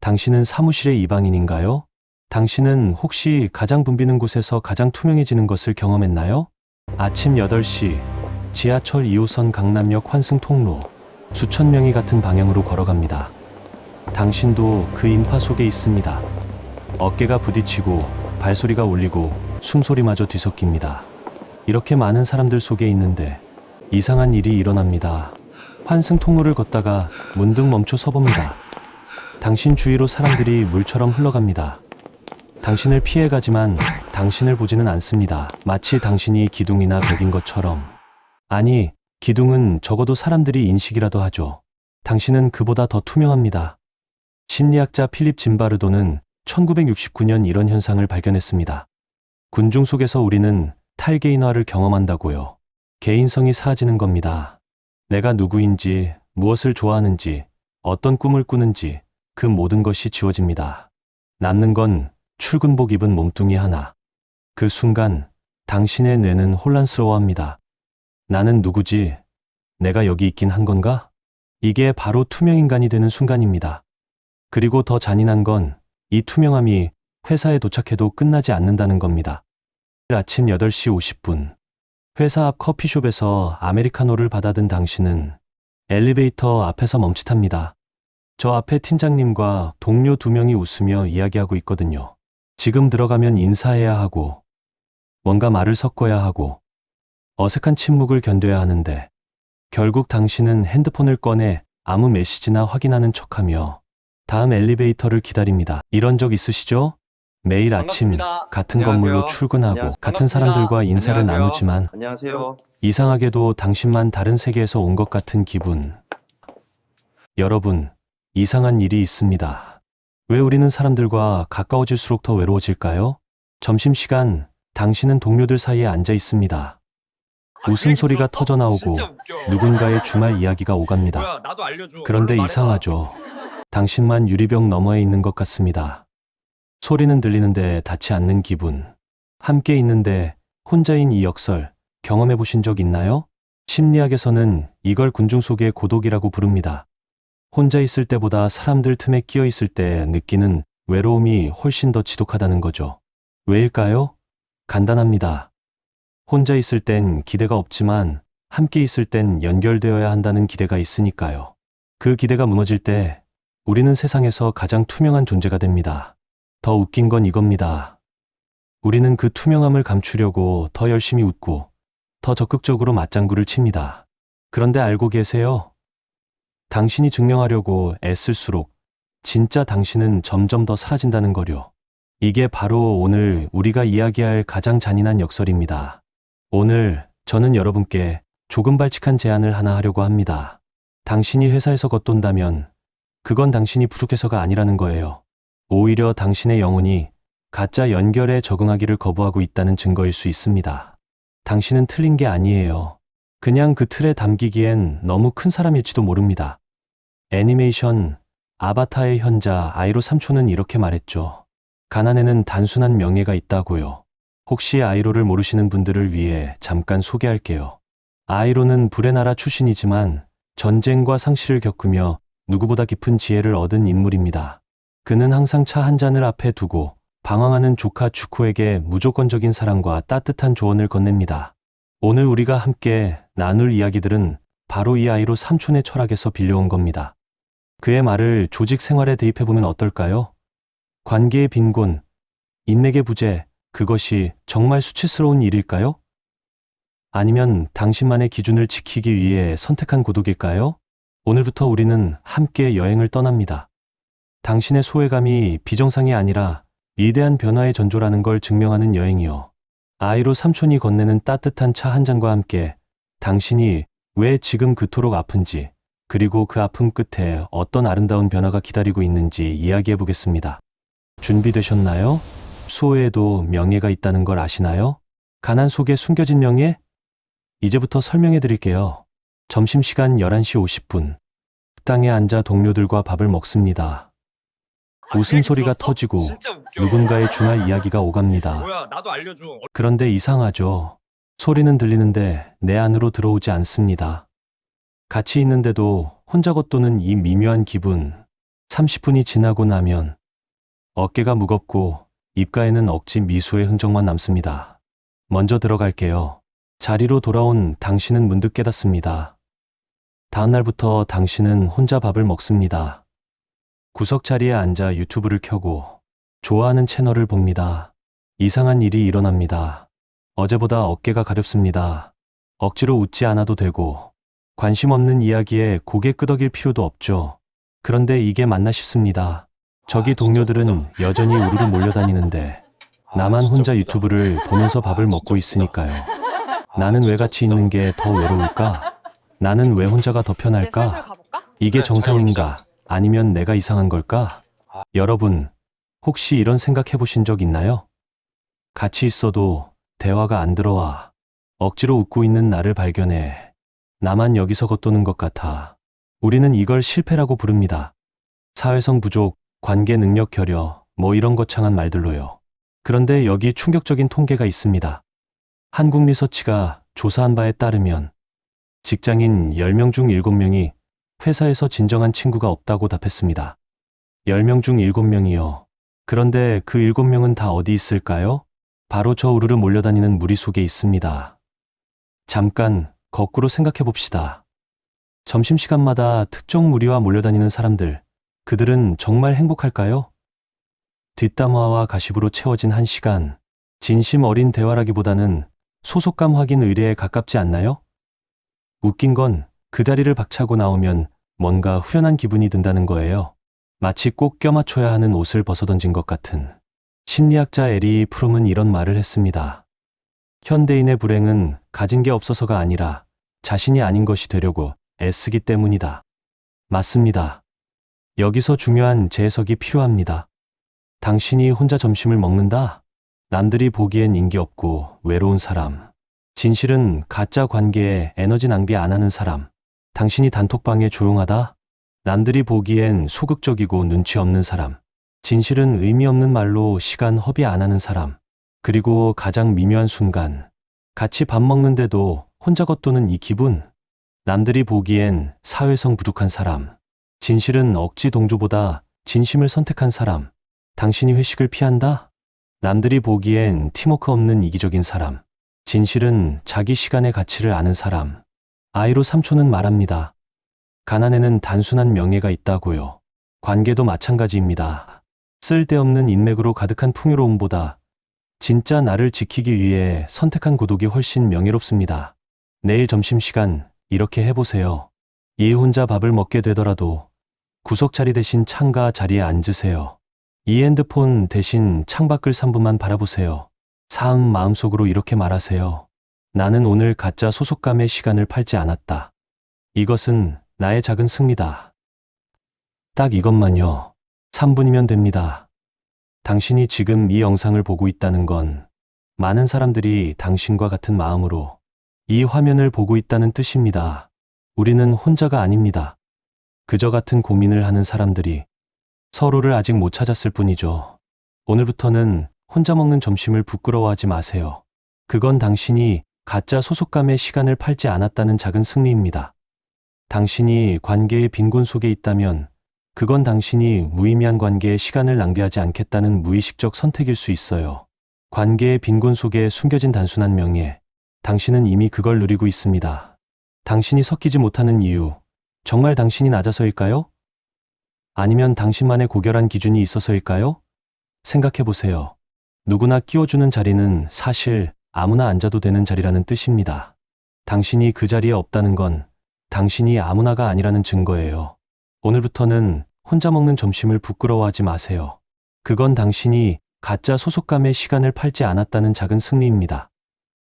당신은 사무실의 이방인인가요? 당신은 혹시 가장 붐비는 곳에서 가장 투명해지는 것을 경험했나요? 아침 8시, 지하철 2호선 강남역 환승 통로, 수천 명이 같은 방향으로 걸어갑니다. 당신도 그 인파 속에 있습니다. 어깨가 부딪히고 발소리가 울리고 숨소리마저 뒤섞입니다. 이렇게 많은 사람들 속에 있는데 이상한 일이 일어납니다. 환승 통로를 걷다가 문득 멈춰 서봅니다. 당신 주위로 사람들이 물처럼 흘러갑니다. 당신을 피해가지만 당신을 보지는 않습니다. 마치 당신이 기둥이나 벽인 것처럼. 아니, 기둥은 적어도 사람들이 인식이라도 하죠. 당신은 그보다 더 투명합니다. 심리학자 필립 짐바르도는 1969년 이런 현상을 발견했습니다. 군중 속에서 우리는 탈개인화를 경험한다고요. 개인성이 사라지는 겁니다. 내가 누구인지, 무엇을 좋아하는지, 어떤 꿈을 꾸는지 그 모든 것이 지워집니다. 남는 건 출근복 입은 몸뚱이 하나. 그 순간 당신의 뇌는 혼란스러워합니다. 나는 누구지? 내가 여기 있긴 한 건가? 이게 바로 투명인간이 되는 순간입니다. 그리고 더 잔인한 건 이 투명함이 회사에 도착해도 끝나지 않는다는 겁니다. 아침 8시 50분. 회사 앞 커피숍에서 아메리카노를 받아든 당신은 엘리베이터 앞에서 멈칫합니다. 저 앞에 팀장님과 동료 2명이 웃으며 이야기하고 있거든요. 지금 들어가면 인사해야 하고, 뭔가 말을 섞어야 하고, 어색한 침묵을 견뎌야 하는데, 결국 당신은 핸드폰을 꺼내 아무 메시지나 확인하는 척하며 다음 엘리베이터를 기다립니다. 이런 적 있으시죠? 매일 아침 반갑습니다. 같은 안녕하세요. 건물로 출근하고 안녕하세요. 같은 반갑습니다. 사람들과 인사를 안녕하세요. 나누지만 안녕하세요. 이상하게도 당신만 다른 세계에서 온 것 같은 기분. 여러분, 이상한 일이 있습니다. 왜 우리는 사람들과 가까워질수록 더 외로워질까요? 점심시간, 당신은 동료들 사이에 앉아 있습니다. 웃음소리가 터져 나오고 진짜 웃겨. 누군가의 주말 이야기가 오갑니다. 뭐야, 나도 알려줘. 그런데 얼른 말해봐. 이상하죠. 당신만 유리병 너머에 있는 것 같습니다. 소리는 들리는데 닿지 않는 기분. 함께 있는데 혼자인 이 역설, 경험해 보신 적 있나요? 심리학에서는 이걸 군중 속의 고독이라고 부릅니다. 혼자 있을 때보다 사람들 틈에 끼어 있을 때 느끼는 외로움이 훨씬 더 지독하다는 거죠. 왜일까요? 간단합니다. 혼자 있을 땐 기대가 없지만 함께 있을 땐 연결되어야 한다는 기대가 있으니까요. 그 기대가 무너질 때 우리는 세상에서 가장 투명한 존재가 됩니다. 더 웃긴 건 이겁니다. 우리는 그 투명함을 감추려고 더 열심히 웃고 더 적극적으로 맞장구를 칩니다. 그런데 알고 계세요? 당신이 증명하려고 애쓸수록 진짜 당신은 점점 더 사라진다는 거요. 이게 바로 오늘 우리가 이야기할 가장 잔인한 역설입니다. 오늘 저는 여러분께 조금 발칙한 제안을 하나 하려고 합니다. 당신이 회사에서 겉돈다면 그건 당신이 부족해서가 아니라는 거예요. 오히려 당신의 영혼이 가짜 연결에 적응하기를 거부하고 있다는 증거일 수 있습니다. 당신은 틀린 게 아니에요. 그냥 그 틀에 담기기엔 너무 큰 사람일지도 모릅니다. 애니메이션 아바타의 현자 아이로 삼촌은 이렇게 말했죠. 가난에는 단순한 명예가 있다고요. 혹시 아이로를 모르시는 분들을 위해 잠깐 소개할게요. 아이로는 불의 나라 출신이지만 전쟁과 상실을 겪으며 누구보다 깊은 지혜를 얻은 인물입니다. 그는 항상 차 한 잔을 앞에 두고 방황하는 조카 주코에게 무조건적인 사랑과 따뜻한 조언을 건넵니다. 오늘 우리가 함께 나눌 이야기들은 바로 이 아이로 삼촌의 철학에서 빌려온 겁니다. 그의 말을 조직 생활에 대입해보면 어떨까요? 관계의 빈곤, 인맥의 부재, 그것이 정말 수치스러운 일일까요? 아니면 당신만의 기준을 지키기 위해 선택한 고독일까요? 오늘부터 우리는 함께 여행을 떠납니다. 당신의 소외감이 비정상이 아니라 위대한 변화의 전조라는 걸 증명하는 여행이요. 아이로 삼촌이 건네는 따뜻한 차 한 잔과 함께 당신이 왜 지금 그토록 아픈지, 그리고 그 아픔 끝에 어떤 아름다운 변화가 기다리고 있는지 이야기해 보겠습니다. 준비되셨나요? 소외에도 명예가 있다는 걸 아시나요? 가난 속에 숨겨진 명예? 이제부터 설명해 드릴게요. 점심시간 11시 50분. 식당에 앉아 동료들과 밥을 먹습니다. 웃음소리가 터지고 진짜 웃겨. 누군가의 주말 이야기가 오갑니다. 뭐야, 나도 알려줘. 그런데 이상하죠. 소리는 들리는데 내 안으로 들어오지 않습니다. 같이 있는데도 혼자 겉도는 이 미묘한 기분. 30분이 지나고 나면 어깨가 무겁고 입가에는 억지 미소의 흔적만 남습니다. 먼저 들어갈게요. 자리로 돌아온 당신은 문득 깨닫습니다. 다음 날부터 당신은 혼자 밥을 먹습니다. 구석 자리에 앉아 유튜브를 켜고 좋아하는 채널을 봅니다. 이상한 일이 일어납니다. 어제보다 어깨가 가렵습니다. 억지로 웃지 않아도 되고 관심 없는 이야기에 고개 끄덕일 필요도 없죠. 그런데 이게 맞나 싶습니다. 저기 동료들은 여전히 우르르 몰려다니는데 나만 혼자 유튜브를 보면서 밥을 먹고 있으니까요. 나는 왜 같이 있는 게 더 외로울까? 나는 왜 혼자가 더 이제 슬슬 편할까? 가볼까? 이게 그래, 정상인가? 아니면 내가 이상한 걸까? 여러분, 혹시 이런 생각 해보신 적 있나요? 같이 있어도 대화가 안 들어와. 억지로 웃고 있는 나를 발견해. 나만 여기서 겉도는 것 같아. 우리는 이걸 실패라고 부릅니다. 사회성 부족, 관계 능력 결여, 뭐 이런 거창한 말들로요. 그런데 여기 충격적인 통계가 있습니다. 한국 리서치가 조사한 바에 따르면 직장인 10명 중 7명이 회사에서 진정한 친구가 없다고 답했습니다. 10명 중 7명이요. 그런데 그 7명은 다 어디 있을까요? 바로 저 우르르 몰려다니는 무리 속에 있습니다. 잠깐 거꾸로 생각해 봅시다. 점심시간마다 특정 무리와 몰려다니는 사람들, 그들은 정말 행복할까요? 뒷담화와 가십으로 채워진 한 시간, 진심 어린 대화라기보다는 소속감 확인 의뢰에 가깝지 않나요? 웃긴 건 그 다리를 박차고 나오면 뭔가 후련한 기분이 든다는 거예요. 마치 꼭 껴맞춰야 하는 옷을 벗어던진 것 같은. 심리학자 에리 프롬은 이런 말을 했습니다. 현대인의 불행은 가진 게 없어서가 아니라 자신이 아닌 것이 되려고 애쓰기 때문이다. 맞습니다. 여기서 중요한 재해석이 필요합니다. 당신이 혼자 점심을 먹는다? 남들이 보기엔 인기 없고 외로운 사람. 진실은 가짜 관계에 에너지 낭비 안 하는 사람. 당신이 단톡방에 조용하다? 남들이 보기엔 소극적이고 눈치 없는 사람. 진실은 의미 없는 말로 시간 허비 안 하는 사람. 그리고 가장 미묘한 순간, 같이 밥 먹는데도 혼자 겉도는 이 기분. 남들이 보기엔 사회성 부족한 사람. 진실은 억지 동조보다 진심을 선택한 사람. 당신이 회식을 피한다? 남들이 보기엔 팀워크 없는 이기적인 사람. 진실은 자기 시간의 가치를 아는 사람. 아이로 삼촌은 말합니다. 가난에는 단순한 명예가 있다고요. 관계도 마찬가지입니다. 쓸데없는 인맥으로 가득한 풍요로움보다 진짜 나를 지키기 위해 선택한 고독이 훨씬 명예롭습니다. 내일 점심시간 이렇게 해보세요. 이 혼자 밥을 먹게 되더라도 구석 자리 대신 창가 자리에 앉으세요. 이 핸드폰 대신 창밖을 3분만 바라보세요. 마음속으로 이렇게 말하세요. 나는 오늘 가짜 소속감의 시간을 팔지 않았다. 이것은 나의 작은 승리다. 딱 이것만요. 3분이면 됩니다. 당신이 지금 이 영상을 보고 있다는 건 많은 사람들이 당신과 같은 마음으로 이 화면을 보고 있다는 뜻입니다. 우리는 혼자가 아닙니다. 그저 같은 고민을 하는 사람들이 서로를 아직 못 찾았을 뿐이죠. 오늘부터는 혼자 먹는 점심을 부끄러워하지 마세요. 그건 당신이 가짜 소속감의 시간을 팔지 않았다는 작은 승리입니다. 당신이 관계의 빈곤 속에 있다면 그건 당신이 무의미한 관계에 시간을 낭비하지 않겠다는 무의식적 선택일 수 있어요. 관계의 빈곤 속에 숨겨진 단순한 명예, 당신은 이미 그걸 누리고 있습니다. 당신이 섞이지 못하는 이유, 정말 당신이 낮아서일까요? 아니면 당신만의 고결한 기준이 있어서일까요? 생각해보세요. 누구나 끼워주는 자리는 사실 아무나 앉아도 되는 자리라는 뜻입니다. 당신이 그 자리에 없다는 건 당신이 아무나가 아니라는 증거예요. 오늘부터는 혼자 먹는 점심을 부끄러워하지 마세요. 그건 당신이 가짜 소속감의 시간을 팔지 않았다는 작은 승리입니다.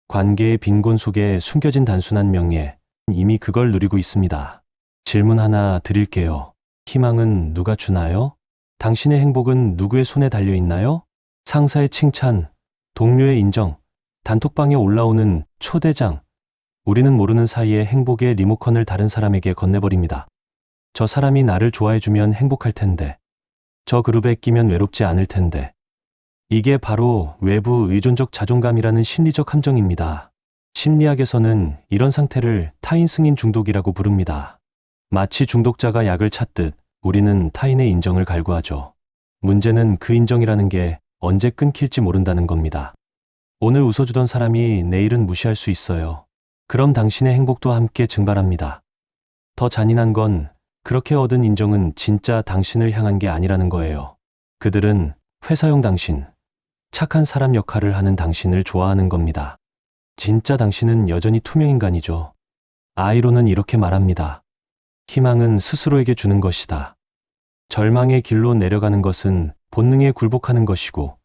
관계의 빈곤 속에 숨겨진 단순한 명예, 이미 그걸 누리고 있습니다. 질문 하나 드릴게요. 희망은 누가 주나요? 당신의 행복은 누구의 손에 달려 있나요? 상사의 칭찬, 동료의 인정, 단톡방에 올라오는 초대장. 우리는 모르는 사이에 행복의 리모컨을 다른 사람에게 건네버립니다. 저 사람이 나를 좋아해주면 행복할 텐데. 저 그룹에 끼면 외롭지 않을 텐데. 이게 바로 외부 의존적 자존감이라는 심리적 함정입니다. 심리학에서는 이런 상태를 타인 승인 중독이라고 부릅니다. 마치 중독자가 약을 찾듯 우리는 타인의 인정을 갈구하죠. 문제는 그 인정이라는 게 언제 끊길지 모른다는 겁니다. 오늘 웃어주던 사람이 내일은 무시할 수 있어요. 그럼 당신의 행복도 함께 증발합니다. 더 잔인한 건 그렇게 얻은 인정은 진짜 당신을 향한 게 아니라는 거예요. 그들은 회사용 당신, 착한 사람 역할을 하는 당신을 좋아하는 겁니다. 진짜 당신은 여전히 투명인간이죠. 아이로는 이렇게 말합니다. 희망은 스스로에게 주는 것이다. 절망의 길로 내려가는 것은 본능에 굴복하는 것이고,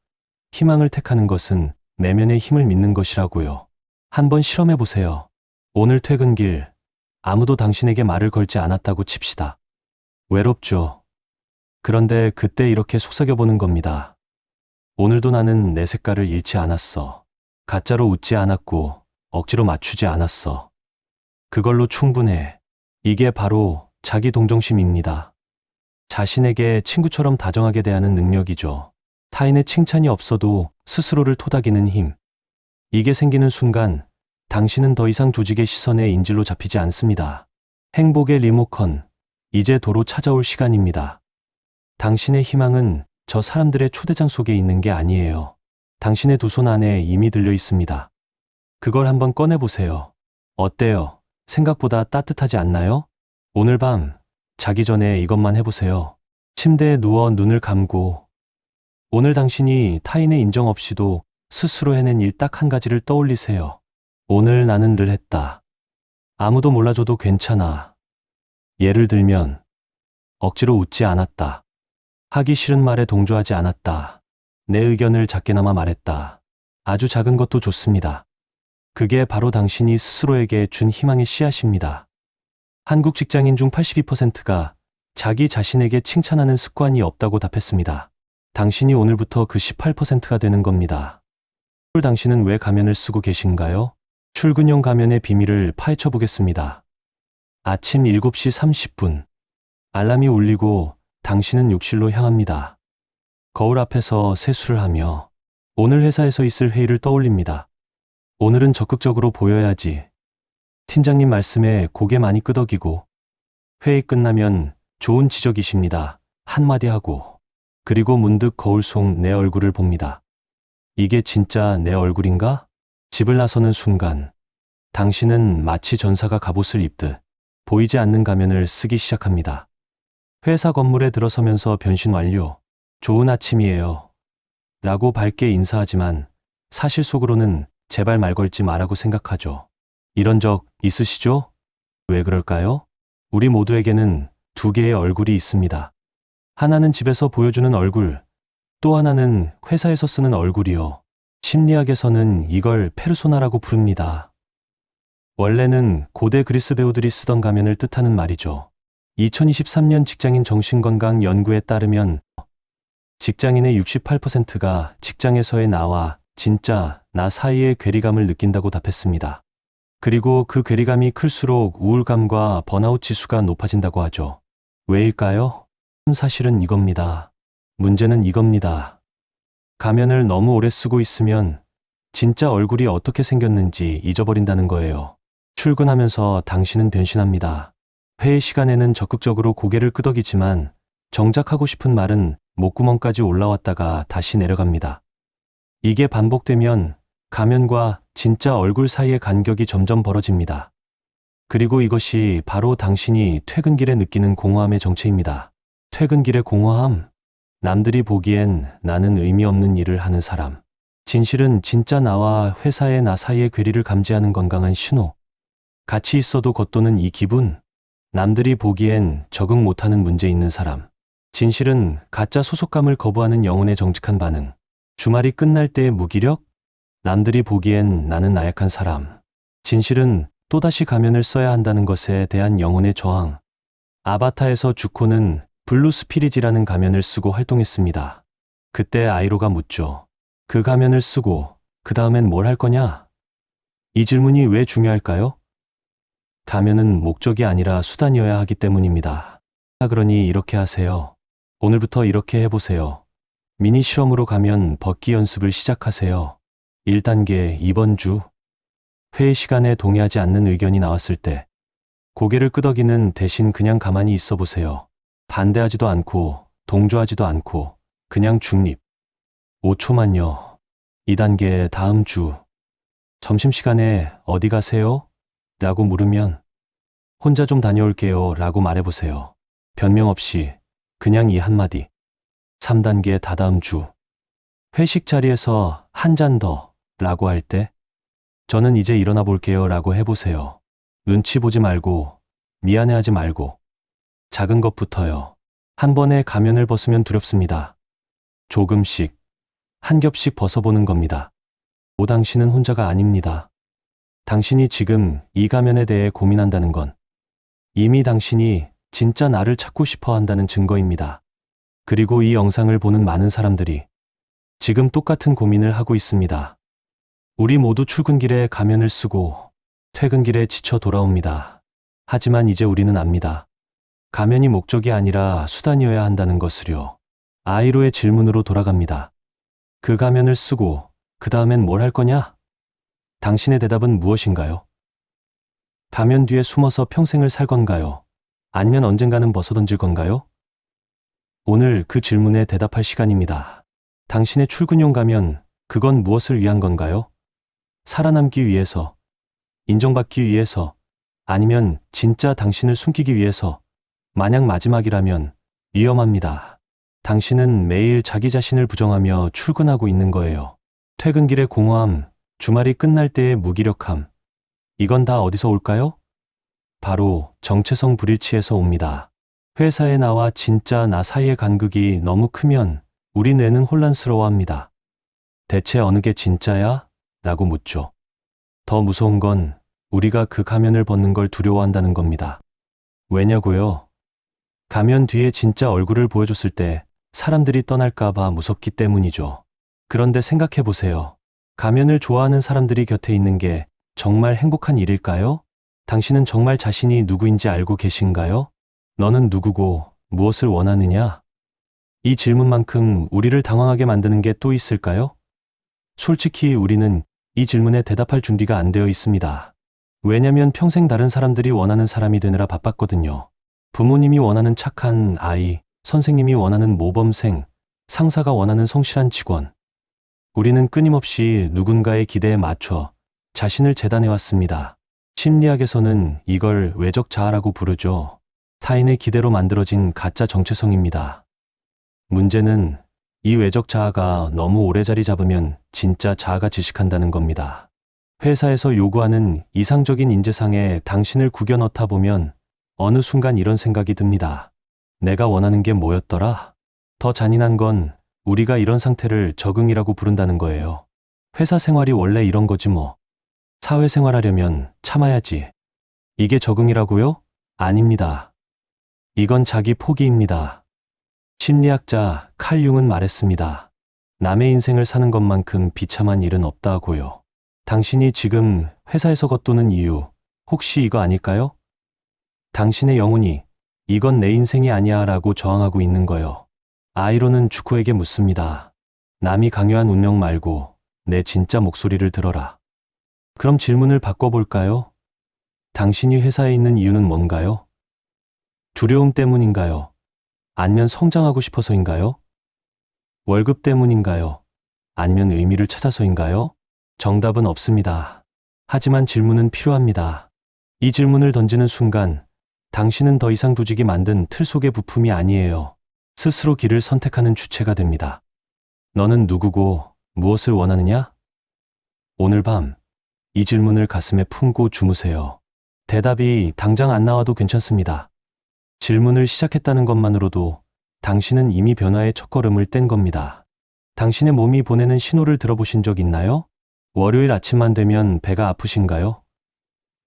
희망을 택하는 것은 내면의 힘을 믿는 것이라고요. 한번 실험해 보세요. 오늘 퇴근길, 아무도 당신에게 말을 걸지 않았다고 칩시다. 외롭죠. 그런데 그때 이렇게 속삭여보는 겁니다. 오늘도 나는 내 색깔을 잃지 않았어. 가짜로 웃지 않았고, 억지로 맞추지 않았어. 그걸로 충분해. 이게 바로 자기 동정심입니다. 자신에게 친구처럼 다정하게 대하는 능력이죠. 타인의 칭찬이 없어도 스스로를 토닥이는 힘. 이게 생기는 순간 당신은 더 이상 조직의 시선에 인질로 잡히지 않습니다. 행복의 리모컨, 이제 도로 찾아올 시간입니다. 당신의 희망은 저 사람들의 초대장 속에 있는 게 아니에요. 당신의 두 손 안에 이미 들려 있습니다. 그걸 한번 꺼내보세요. 어때요? 생각보다 따뜻하지 않나요? 오늘 밤 자기 전에 이것만 해보세요. 침대에 누워 눈을 감고 오늘 당신이 타인의 인정 없이도 스스로 해낸 일 딱 한 가지를 떠올리세요. 오늘 나는 늘 했다. 아무도 몰라줘도 괜찮아. 예를 들면 억지로 웃지 않았다. 하기 싫은 말에 동조하지 않았다. 내 의견을 작게나마 말했다. 아주 작은 것도 좋습니다. 그게 바로 당신이 스스로에게 준 희망의 씨앗입니다. 한국 직장인 중 82%가 자기 자신에게 칭찬하는 습관이 없다고 답했습니다. 당신이 오늘부터 그 18%가 되는 겁니다. 당신은 왜 가면을 쓰고 계신가요? 출근용 가면의 비밀을 파헤쳐 보겠습니다. 아침 7시 30분. 알람이 울리고 당신은 욕실로 향합니다. 거울 앞에서 세수를 하며 오늘 회사에서 있을 회의를 떠올립니다. 오늘은 적극적으로 보여야지. 팀장님 말씀에 고개 많이 끄덕이고 회의 끝나면 좋은 지적이십니다. 한마디 하고 그리고 문득 거울 속 내 얼굴을 봅니다. 이게 진짜 내 얼굴인가? 집을 나서는 순간 당신은 마치 전사가 갑옷을 입듯 보이지 않는 가면을 쓰기 시작합니다. 회사 건물에 들어서면서 변신 완료. 좋은 아침이에요. 라고 밝게 인사하지만 사실 속으로는 제발 말 걸지 말라고 생각하죠. 이런 적 있으시죠? 왜 그럴까요? 우리 모두에게는 두 개의 얼굴이 있습니다. 하나는 집에서 보여주는 얼굴, 또 하나는 회사에서 쓰는 얼굴이요. 심리학에서는 이걸 페르소나라고 부릅니다. 원래는 고대 그리스 배우들이 쓰던 가면을 뜻하는 말이죠. 2023년 직장인 정신건강 연구에 따르면 직장인의 68%가 직장에서의 나와 진짜 나 사이의 괴리감을 느낀다고 답했습니다. 그리고 그 괴리감이 클수록 우울감과 번아웃 지수가 높아진다고 하죠. 왜일까요? 사실은 이겁니다. 문제는 이겁니다. 가면을 너무 오래 쓰고 있으면 진짜 얼굴이 어떻게 생겼는지 잊어버린다는 거예요. 출근하면서 당신은 변신합니다. 회의 시간에는 적극적으로 고개를 끄덕이지만 정작 하고 싶은 말은 목구멍까지 올라왔다가 다시 내려갑니다. 이게 반복되면 가면과 진짜 얼굴 사이의 간격이 점점 벌어집니다. 그리고 이것이 바로 당신이 퇴근길에 느끼는 공허함의 정체입니다. 퇴근길의 공허함. 남들이 보기엔 나는 의미 없는 일을 하는 사람. 진실은 진짜 나와 회사의 나 사이의 괴리를 감지하는 건강한 신호. 같이 있어도 겉도는 이 기분. 남들이 보기엔 적응 못하는 문제 있는 사람. 진실은 가짜 소속감을 거부하는 영혼의 정직한 반응. 주말이 끝날 때의 무기력? 남들이 보기엔 나는 나약한 사람. 진실은 또다시 가면을 써야 한다는 것에 대한 영혼의 저항. 아바타에서 주코는 블루 스피릿이라는 가면을 쓰고 활동했습니다. 그때 아이로가 묻죠. 그 가면을 쓰고 그 다음엔 뭘 할 거냐? 이 질문이 왜 중요할까요? 가면은 목적이 아니라 수단이어야 하기 때문입니다. 그러니 이렇게 하세요. 오늘부터 이렇게 해보세요. 미니 실험으로 가면 벗기 연습을 시작하세요. 1단계 이번 주. 회의 시간에 동의하지 않는 의견이 나왔을 때 고개를 끄덕이는 대신 그냥 가만히 있어 보세요. 반대하지도 않고 동조하지도 않고 그냥 중립. 5초만요. 2단계 다음 주. 점심시간에 어디 가세요? 라고 물으면 혼자 좀 다녀올게요 라고 말해보세요. 변명 없이 그냥 이 한마디. 3단계 다다음 주. 회식 자리에서 한 잔 더 라고 할 때 저는 이제 일어나 볼게요 라고 해보세요. 눈치 보지 말고 미안해하지 말고 작은 것부터요. 한 번에 가면을 벗으면 두렵습니다. 조금씩 한 겹씩 벗어보는 겁니다. 당신은 혼자가 아닙니다. 당신이 지금 이 가면에 대해 고민한다는 건 이미 당신이 진짜 나를 찾고 싶어 한다는 증거입니다. 그리고 이 영상을 보는 많은 사람들이 지금 똑같은 고민을 하고 있습니다. 우리 모두 출근길에 가면을 쓰고 퇴근길에 지쳐 돌아옵니다. 하지만 이제 우리는 압니다. 가면이 목적이 아니라 수단이어야 한다는 것을요. 아이로의 질문으로 돌아갑니다. 그 가면을 쓰고 그 다음엔 뭘 할 거냐? 당신의 대답은 무엇인가요? 가면 뒤에 숨어서 평생을 살 건가요? 아니면 언젠가는 벗어던질 건가요? 오늘 그 질문에 대답할 시간입니다. 당신의 출근용 가면, 그건 무엇을 위한 건가요? 살아남기 위해서, 인정받기 위해서, 아니면 진짜 당신을 숨기기 위해서, 만약 마지막이라면 위험합니다. 당신은 매일 자기 자신을 부정하며 출근하고 있는 거예요. 퇴근길의 공허함, 주말이 끝날 때의 무기력함, 이건 다 어디서 올까요? 바로 정체성 불일치에서 옵니다. 회사에 나와 진짜 나 사이의 간극이 너무 크면 우리 뇌는 혼란스러워합니다. 대체 어느 게 진짜야? 라고 묻죠. 더 무서운 건 우리가 그 가면을 벗는 걸 두려워한다는 겁니다. 왜냐고요? 가면 뒤에 진짜 얼굴을 보여줬을 때 사람들이 떠날까봐 무섭기 때문이죠. 그런데 생각해 보세요. 가면을 좋아하는 사람들이 곁에 있는 게 정말 행복한 일일까요? 당신은 정말 자신이 누구인지 알고 계신가요? 너는 누구고 무엇을 원하느냐? 이 질문만큼 우리를 당황하게 만드는 게 또 있을까요? 솔직히 우리는 이 질문에 대답할 준비가 안 되어 있습니다. 왜냐면 평생 다른 사람들이 원하는 사람이 되느라 바빴거든요. 부모님이 원하는 착한 아이, 선생님이 원하는 모범생, 상사가 원하는 성실한 직원. 우리는 끊임없이 누군가의 기대에 맞춰 자신을 재단해왔습니다. 심리학에서는 이걸 외적 자아라고 부르죠. 타인의 기대로 만들어진 가짜 정체성입니다. 문제는 이 외적 자아가 너무 오래 자리 잡으면 진짜 자아가 질식한다는 겁니다. 회사에서 요구하는 이상적인 인재상에 당신을 구겨 넣다 보면 어느 순간 이런 생각이 듭니다. 내가 원하는 게 뭐였더라? 더 잔인한 건 우리가 이런 상태를 적응이라고 부른다는 거예요. 회사 생활이 원래 이런 거지 뭐. 사회생활하려면 참아야지. 이게 적응이라고요? 아닙니다. 이건 자기 포기입니다. 심리학자 칼 융은 말했습니다. 남의 인생을 사는 것만큼 비참한 일은 없다고요. 당신이 지금 회사에서 겉도는 이유, 혹시 이거 아닐까요? 당신의 영혼이 이건 내 인생이 아니야 라고 저항하고 있는 거요. 아이로는 주코에게 묻습니다. 남이 강요한 운명 말고 내 진짜 목소리를 들어라. 그럼 질문을 바꿔볼까요? 당신이 회사에 있는 이유는 뭔가요? 두려움 때문인가요? 아니면 성장하고 싶어서인가요? 월급 때문인가요? 아니면 의미를 찾아서인가요? 정답은 없습니다. 하지만 질문은 필요합니다. 이 질문을 던지는 순간 당신은 더 이상 조직이 만든 틀 속의 부품이 아니에요. 스스로 길을 선택하는 주체가 됩니다. 너는 누구고 무엇을 원하느냐? 오늘 밤 이 질문을 가슴에 품고 주무세요. 대답이 당장 안 나와도 괜찮습니다. 질문을 시작했다는 것만으로도 당신은 이미 변화의 첫걸음을 뗀 겁니다. 당신의 몸이 보내는 신호를 들어보신 적 있나요? 월요일 아침만 되면 배가 아프신가요?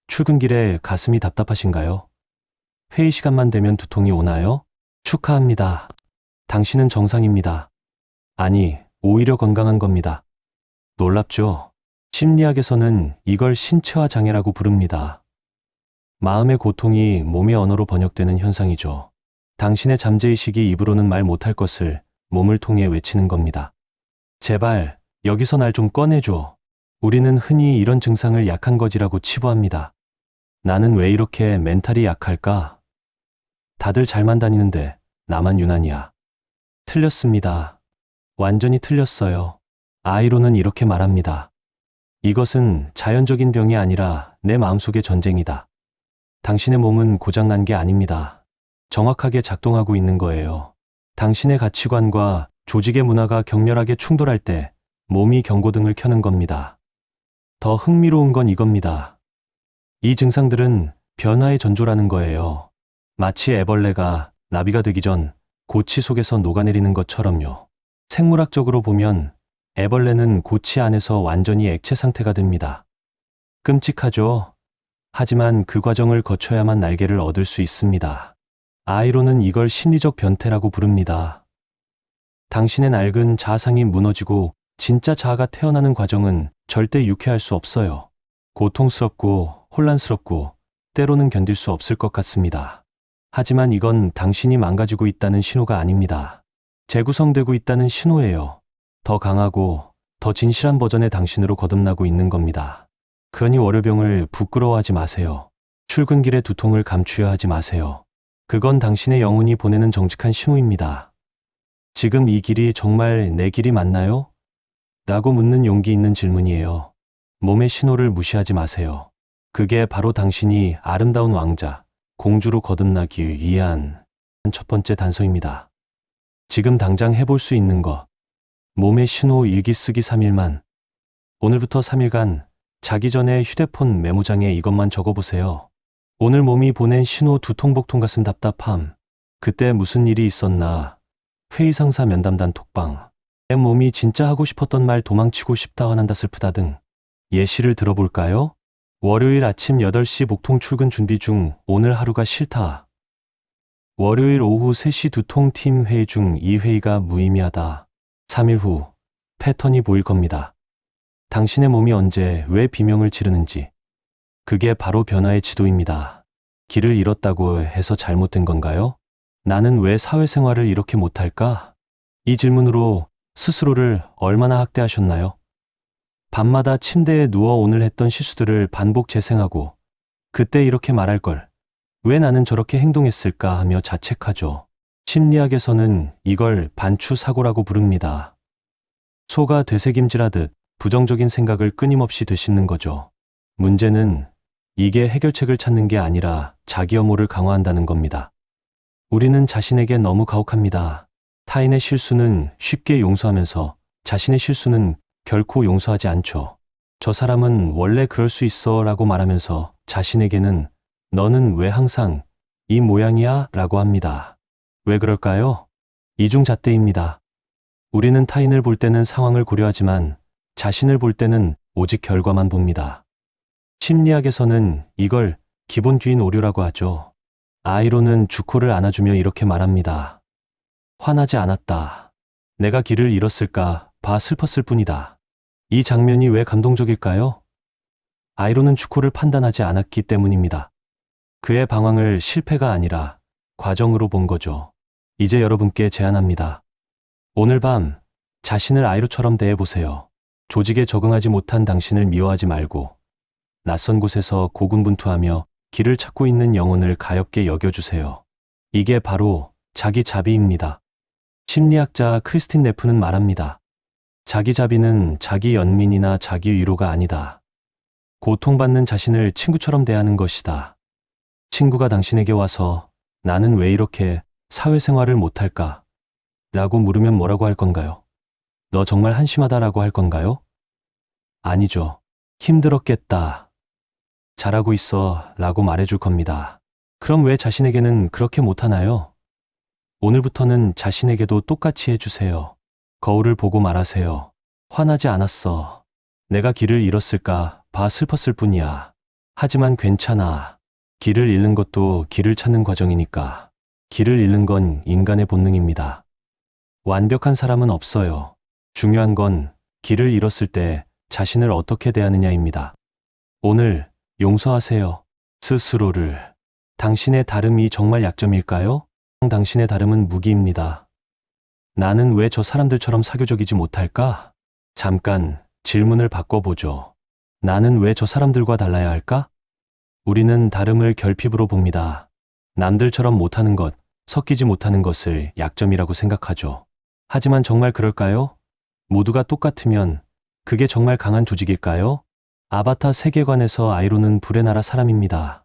출근길에 가슴이 답답하신가요? 회의 시간만 되면 두통이 오나요? 축하합니다. 당신은 정상입니다. 아니, 오히려 건강한 겁니다. 놀랍죠? 심리학에서는 이걸 신체화 장애라고 부릅니다. 마음의 고통이 몸의 언어로 번역되는 현상이죠. 당신의 잠재의식이 입으로는 말 못할 것을 몸을 통해 외치는 겁니다. 제발, 여기서 날 좀 꺼내줘. 우리는 흔히 이런 증상을 약한 거지라고 치부합니다. 나는 왜 이렇게 멘탈이 약할까? 다들 잘만 다니는데 나만 유난이야. 틀렸습니다. 완전히 틀렸어요. 아이로는 이렇게 말합니다. 이것은 자연적인 병이 아니라 내 마음속의 전쟁이다. 당신의 몸은 고장난 게 아닙니다. 정확하게 작동하고 있는 거예요. 당신의 가치관과 조직의 문화가 격렬하게 충돌할 때 몸이 경고등을 켜는 겁니다. 더 흥미로운 건 이겁니다. 이 증상들은 변화의 전조라는 거예요. 마치 애벌레가 나비가 되기 전 고치 속에서 녹아내리는 것처럼요. 생물학적으로 보면 애벌레는 고치 안에서 완전히 액체 상태가 됩니다. 끔찍하죠? 하지만 그 과정을 거쳐야만 날개를 얻을 수 있습니다. 아이로는 이걸 심리적 변태라고 부릅니다. 당신의 낡은 자아상이 무너지고 진짜 자아가 태어나는 과정은 절대 유쾌할 수 없어요. 고통스럽고 혼란스럽고 때로는 견딜 수 없을 것 같습니다. 하지만 이건 당신이 망가지고 있다는 신호가 아닙니다. 재구성되고 있다는 신호예요. 더 강하고 더 진실한 버전의 당신으로 거듭나고 있는 겁니다. 그러니 월요병을 부끄러워하지 마세요. 출근길의 두통을 감추려 하지 마세요. 그건 당신의 영혼이 보내는 정직한 신호입니다. 지금 이 길이 정말 내 길이 맞나요? 라고 묻는 용기 있는 질문이에요. 몸의 신호를 무시하지 마세요. 그게 바로 당신이 아름다운 왕자, 공주로 거듭나기 위한 첫 번째 단서입니다. 지금 당장 해볼 수 있는 것. 몸의 신호 일기 쓰기 3일만. 오늘부터 3일간 자기 전에 휴대폰 메모장에 이것만 적어보세요. 오늘 몸이 보낸 신호 두통, 복통, 가슴 답답함. 그때 무슨 일이 있었나. 회의 상사 면담단 톡방. 내 몸이 진짜 하고 싶었던 말 도망치고 싶다 화난다 슬프다 등. 예시를 들어볼까요? 월요일 아침 8시 복통 출근 준비 중 오늘 하루가 싫다. 월요일 오후 3시 두통 팀 회의 중 이 회의가 무의미하다. 3일 후 패턴이 보일 겁니다. 당신의 몸이 언제 왜 비명을 지르는지. 그게 바로 변화의 지도입니다. 길을 잃었다고 해서 잘못된 건가요? 나는 왜 사회생활을 이렇게 못할까? 이 질문으로 스스로를 얼마나 학대하셨나요? 밤마다 침대에 누워 오늘 했던 실수들을 반복 재생하고 그때 이렇게 말할 걸. 왜 나는 저렇게 행동했을까 하며 자책하죠. 심리학에서는 이걸 반추사고라고 부릅니다. 소가 되새김질하듯 부정적인 생각을 끊임없이 되씹는 거죠. 문제는 이게 해결책을 찾는 게 아니라 자기 혐오를 강화한다는 겁니다. 우리는 자신에게 너무 가혹합니다. 타인의 실수는 쉽게 용서하면서 자신의 실수는 결코 용서하지 않죠. 저 사람은 원래 그럴 수 있어 라고 말하면서 자신에게는 너는 왜 항상 이 모양이야? 라고 합니다. 왜 그럴까요? 이중잣대입니다. 우리는 타인을 볼 때는 상황을 고려하지만 자신을 볼 때는 오직 결과만 봅니다. 심리학에서는 이걸 기본 주인 오류라고 하죠. 아이로는 주코를 안아주며 이렇게 말합니다. 화나지 않았다. 내가 길을 잃었을까 봐 슬펐을 뿐이다. 이 장면이 왜 감동적일까요? 아이로는 주코를 판단하지 않았기 때문입니다. 그의 방황을 실패가 아니라 과정으로 본 거죠. 이제 여러분께 제안합니다. 오늘 밤 자신을 아이로처럼 대해보세요. 조직에 적응하지 못한 당신을 미워하지 말고 낯선 곳에서 고군분투하며 길을 찾고 있는 영혼을 가엽게 여겨주세요. 이게 바로 자기 자비입니다. 심리학자 크리스틴 네프는 말합니다. 자기 자비는 자기 연민이나 자기 위로가 아니다. 고통받는 자신을 친구처럼 대하는 것이다. 친구가 당신에게 와서 나는 왜 이렇게 사회생활을 못할까? 라고 물으면 뭐라고 할 건가요? 너 정말 한심하다라고 할 건가요? 아니죠. 힘들었겠다. 잘하고 있어 라고 말해줄 겁니다. 그럼 왜 자신에게는 그렇게 못하나요? 오늘부터는 자신에게도 똑같이 해주세요. 거울을 보고 말하세요. 화나지 않았어. 내가 길을 잃었을까 봐 슬펐을 뿐이야. 하지만 괜찮아. 길을 잃는 것도 길을 찾는 과정이니까. 길을 잃는 건 인간의 본능입니다. 완벽한 사람은 없어요. 중요한 건 길을 잃었을 때 자신을 어떻게 대하느냐입니다. 오늘 용서하세요. 스스로를. 당신의 다름이 정말 약점일까요? 당신의 다름은 무기입니다. 나는 왜 저 사람들처럼 사교적이지 못할까? 잠깐 질문을 바꿔보죠. 나는 왜 저 사람들과 달라야 할까? 우리는 다름을 결핍으로 봅니다. 남들처럼 못하는 것, 섞이지 못하는 것을 약점이라고 생각하죠. 하지만 정말 그럴까요? 모두가 똑같으면 그게 정말 강한 조직일까요? 아바타 세계관에서 아이로는 불의 나라 사람입니다.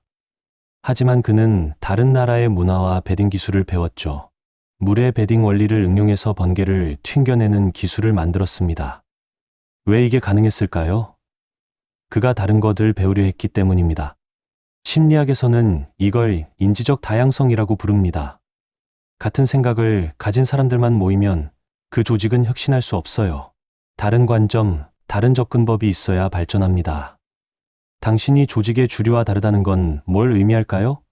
하지만 그는 다른 나라의 문화와 베딩 기술을 배웠죠. 물의 베딩 원리를 응용해서 번개를 튕겨내는 기술을 만들었습니다. 왜 이게 가능했을까요? 그가 다른 것을 배우려 했기 때문입니다. 심리학에서는 이걸 인지적 다양성이라고 부릅니다. 같은 생각을 가진 사람들만 모이면 그 조직은 혁신할 수 없어요. 다른 관점, 다른 접근법이 있어야 발전합니다. 당신이 조직의 주류와 다르다는 건 뭘 의미할까요?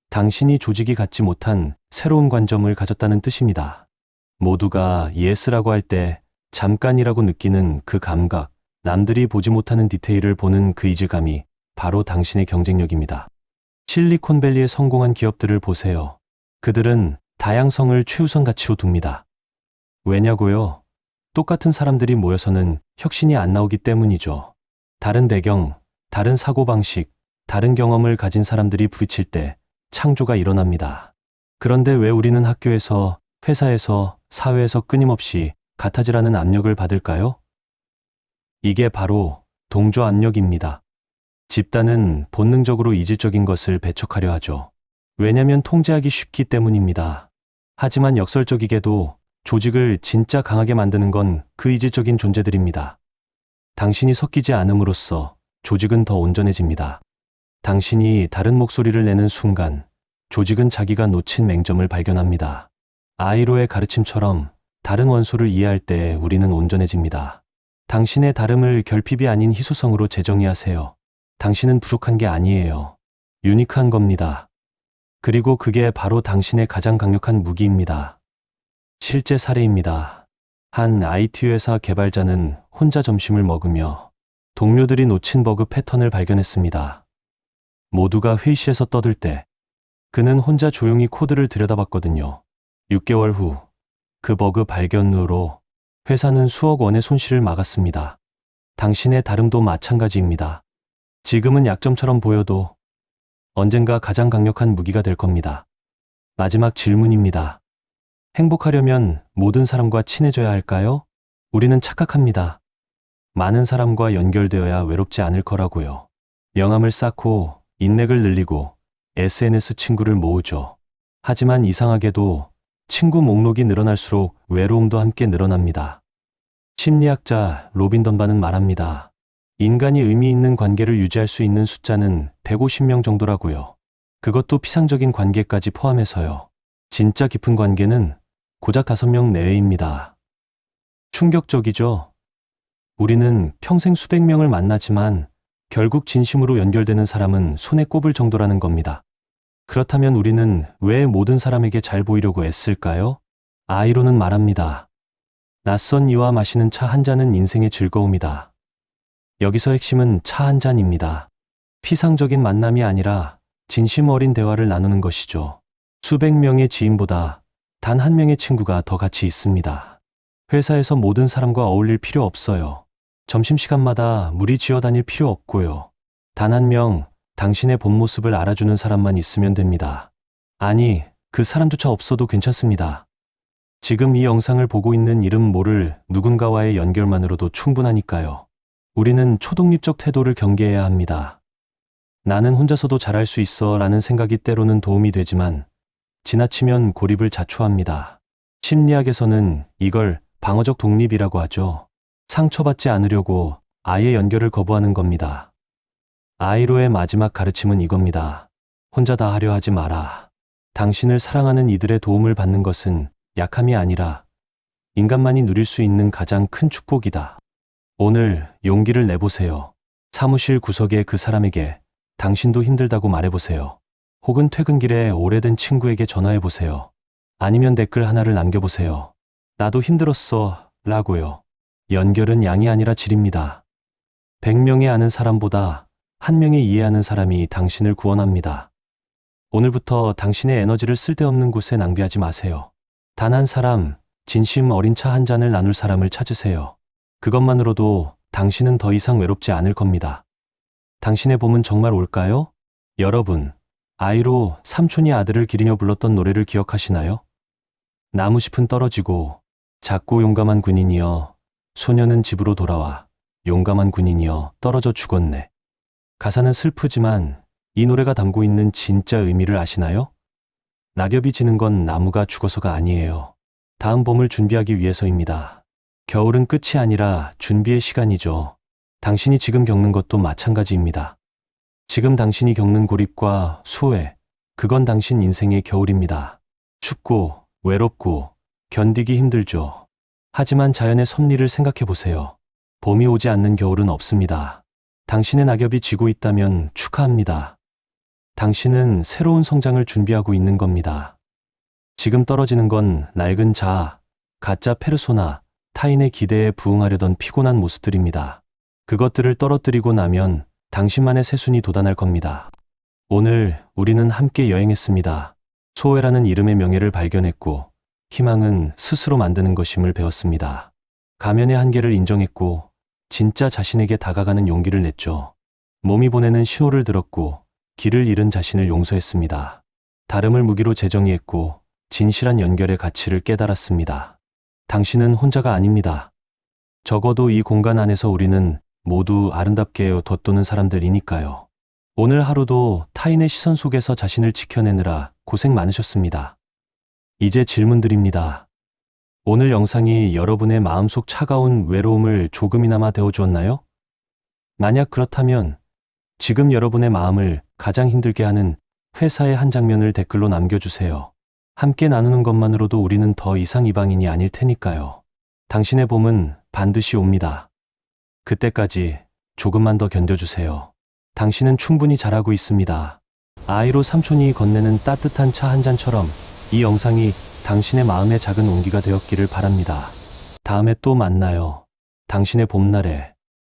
당신이 조직이 갖지 못한 새로운 관점을 가졌다는 뜻입니다. 모두가 예스라고 할 때 잠깐이라고 느끼는 그 감각, 남들이 보지 못하는 디테일을 보는 그 이질감이 바로 당신의 경쟁력입니다. 실리콘밸리의 성공한 기업들을 보세요. 그들은 다양성을 최우선 가치로 둡니다. 왜냐고요? 똑같은 사람들이 모여서는 혁신이 안 나오기 때문이죠. 다른 배경, 다른 사고방식, 다른 경험을 가진 사람들이 부딪힐 때 창조가 일어납니다. 그런데 왜 우리는 학교에서, 회사에서, 사회에서 끊임없이 같아지라는 압력을 받을까요? 이게 바로 동조 압력입니다. 집단은 본능적으로 이질적인 것을 배척하려 하죠. 왜냐면 통제하기 쉽기 때문입니다. 하지만 역설적이게도 조직을 진짜 강하게 만드는 건 그 이질적인 존재들입니다. 당신이 섞이지 않음으로써 조직은 더 온전해집니다. 당신이 다른 목소리를 내는 순간 조직은 자기가 놓친 맹점을 발견합니다. 아이로의 가르침처럼 다른 원소를 이해할 때 우리는 온전해집니다. 당신의 다름을 결핍이 아닌 희소성으로 재정의하세요. 당신은 부족한 게 아니에요. 유니크한 겁니다. 그리고 그게 바로 당신의 가장 강력한 무기입니다. 실제 사례입니다. 한 IT 회사 개발자는 혼자 점심을 먹으며 동료들이 놓친 버그 패턴을 발견했습니다. 모두가 회의실에서 떠들 때 그는 혼자 조용히 코드를 들여다봤거든요. 6개월 후 그 버그 발견 후로 회사는 수억 원의 손실을 막았습니다. 당신의 다름도 마찬가지입니다. 지금은 약점처럼 보여도 언젠가 가장 강력한 무기가 될 겁니다. 마지막 질문입니다. 행복하려면 모든 사람과 친해져야 할까요? 우리는 착각합니다. 많은 사람과 연결되어야 외롭지 않을 거라고요. 명함을 쌓고 인맥을 늘리고 SNS 친구를 모으죠. 하지만 이상하게도 친구 목록이 늘어날수록 외로움도 함께 늘어납니다. 심리학자 로빈 던바는 말합니다. 인간이 의미 있는 관계를 유지할 수 있는 숫자는 150명 정도라고요. 그것도 피상적인 관계까지 포함해서요. 진짜 깊은 관계는 고작 5명 내외입니다. 충격적이죠? 우리는 평생 수백 명을 만나지만 결국 진심으로 연결되는 사람은 손에 꼽을 정도라는 겁니다. 그렇다면 우리는 왜 모든 사람에게 잘 보이려고 애쓸까요? 아이로는 말합니다. 낯선 이와 마시는 차 한 잔은 인생의 즐거움이다. 여기서 핵심은 차 한 잔입니다. 피상적인 만남이 아니라 진심 어린 대화를 나누는 것이죠. 수백 명의 지인보다 단 한 명의 친구가 더 가치 있습니다. 회사에서 모든 사람과 어울릴 필요 없어요. 점심시간마다 무리 지어 다닐 필요 없고요. 단 한 명, 당신의 본 모습을 알아주는 사람만 있으면 됩니다. 아니, 그 사람조차 없어도 괜찮습니다. 지금 이 영상을 보고 있는 이름 모를 누군가와의 연결만으로도 충분하니까요. 우리는 초독립적 태도를 경계해야 합니다. 나는 혼자서도 잘할 수 있어 라는 생각이 때로는 도움이 되지만 지나치면 고립을 자초합니다. 심리학에서는 이걸 방어적 독립이라고 하죠. 상처받지 않으려고 아예 연결을 거부하는 겁니다. 아이로의 마지막 가르침은 이겁니다. 혼자 다 하려 하지 마라. 당신을 사랑하는 이들의 도움을 받는 것은 약함이 아니라 인간만이 누릴 수 있는 가장 큰 축복이다. 오늘 용기를 내보세요. 사무실 구석의 그 사람에게 당신도 힘들다고 말해보세요. 혹은 퇴근길에 오래된 친구에게 전화해보세요. 아니면 댓글 하나를 남겨보세요. 나도 힘들었어 라고요. 연결은 양이 아니라 질입니다. 100명의 아는 사람보다 한 명의 이해하는 사람이 당신을 구원합니다. 오늘부터 당신의 에너지를 쓸데없는 곳에 낭비하지 마세요. 단 한 사람, 진심 어린 차 한 잔을 나눌 사람을 찾으세요. 그것만으로도 당신은 더 이상 외롭지 않을 겁니다. 당신의 봄은 정말 올까요? 여러분, 아이로 삼촌이 아들을 기리며 불렀던 노래를 기억하시나요? 나무잎은 떨어지고 작고 용감한 군인이여 소녀는 집으로 돌아와 용감한 군인이여 떨어져 죽었네. 가사는 슬프지만 이 노래가 담고 있는 진짜 의미를 아시나요? 낙엽이 지는 건 나무가 죽어서가 아니에요. 다음 봄을 준비하기 위해서입니다. 겨울은 끝이 아니라 준비의 시간이죠. 당신이 지금 겪는 것도 마찬가지입니다. 지금 당신이 겪는 고립과 소외, 그건 당신 인생의 겨울입니다. 춥고 외롭고 견디기 힘들죠. 하지만 자연의 섭리를 생각해 보세요. 봄이 오지 않는 겨울은 없습니다. 당신의 낙엽이 지고 있다면 축하합니다. 당신은 새로운 성장을 준비하고 있는 겁니다. 지금 떨어지는 건 낡은 자아, 가짜 페르소나, 타인의 기대에 부응하려던 피곤한 모습들입니다. 그것들을 떨어뜨리고 나면 당신만의 새순이 돋아날 겁니다. 오늘 우리는 함께 여행했습니다. 소외라는 이름의 명예를 발견했고 희망은 스스로 만드는 것임을 배웠습니다. 가면의 한계를 인정했고 진짜 자신에게 다가가는 용기를 냈죠. 몸이 보내는 신호를 들었고 길을 잃은 자신을 용서했습니다. 다름을 무기로 재정의했고 진실한 연결의 가치를 깨달았습니다. 당신은 혼자가 아닙니다. 적어도 이 공간 안에서 우리는 모두 아름답게 덧도는 사람들이니까요. 오늘 하루도 타인의 시선 속에서 자신을 지켜내느라 고생 많으셨습니다. 이제 질문드립니다. 오늘 영상이 여러분의 마음속 차가운 외로움을 조금이나마 데워주었나요? 만약 그렇다면 지금 여러분의 마음을 가장 힘들게 하는 회사의 한 장면을 댓글로 남겨주세요. 함께 나누는 것만으로도 우리는 더 이상 이방인이 아닐 테니까요. 당신의 봄은 반드시 옵니다. 그때까지 조금만 더 견뎌주세요. 당신은 충분히 잘하고 있습니다. 아이로 삼촌이 건네는 따뜻한 차 한 잔처럼 이 영상이 당신의 마음의 작은 온기가 되었기를 바랍니다. 다음에 또 만나요. 당신의 봄날에